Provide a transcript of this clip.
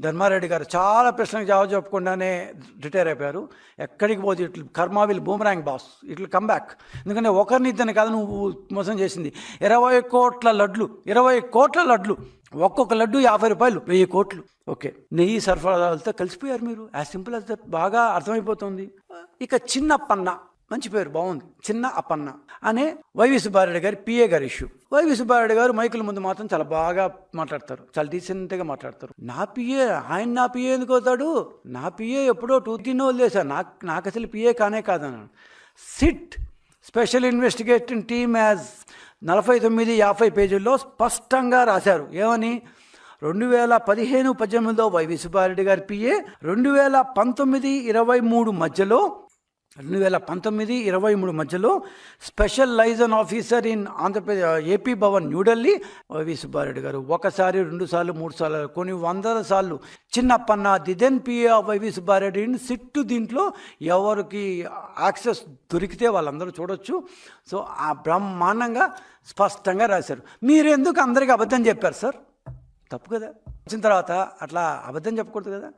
ధర్మారెడ్డి గారు చాలా ప్రశ్నలకు జవాబు చెప్పకుండానే రిటైర్ అయిపోయారు. ఎక్కడికి పోతే ఇట్లు కర్మ విల్ బూమరాంగ్ బాస్, ఇట్లు కమ్ బ్యాక్. ఎందుకంటే ఒకరిని ఇద్దరిని కాదు నువ్వు మోసం చేసింది. 20 కోట్ల లడ్లు, 20 కోట్ల లడ్లు, ఒక్కొక్క లడ్డు 50 రూపాయలు, 1000 కోట్లు. ఓకే, నెయ్యి సరఫరాలతో కలిసిపోయారు మీరు. As simple as that. బాగా అర్థమైపోతుంది. ఇక చిన్నప్పన్న, మంచి పేరు, బాగుంది, చిన్న అప్పన్న అనే వైవి సుబ్బారెడ్డి గారి పిఏ గారి ఇష్యూ. వైవి సుబ్బారెడ్డి గారు మైకుల ముందు మాత్రం చాలా బాగా మాట్లాడతారు, చాలా డీసెంట్గా మాట్లాడతారు. నా పిఏ, ఆయన నా పిఏ ఎందుకు అవుతాడు? నా పిఏ ఎప్పుడో 2-3 వదిలేశారు, నాకు అసలు పిఏ కానే కాదన్నాడు. SIT special investigating team as 49-50 పేజీల్లో స్పష్టంగా రాశారు. ఏమని? 2015-18లో వైవి సుబ్బారెడ్డి గారి పిఏ 2019-23 మధ్యలో 2019-23 మధ్యలో special liaison officer in Andhra Pradesh AP Bhavan New Delhi Y V Subba Reddy garu 1 సారి 2 సార్లు 3 సార్లు కొన్ని 100 సార్లు Chinnappanna the then PA of YV సుబ్బారెడ్డిని సిట్టు దీంట్లో ఎవరికి యాక్సెస్ దొరికితే వాళ్ళందరూ చూడొచ్చు. సో ఆ బ్రహ్మాండంగా స్పష్టంగా రాశారు. మీరు ఎందుకు అందరికీ అబద్ధం చెప్పారు సార్? తప్పు కదా. వచ్చిన తర్వాత అట్లా అబద్ధం చెప్పకూడదు కదా.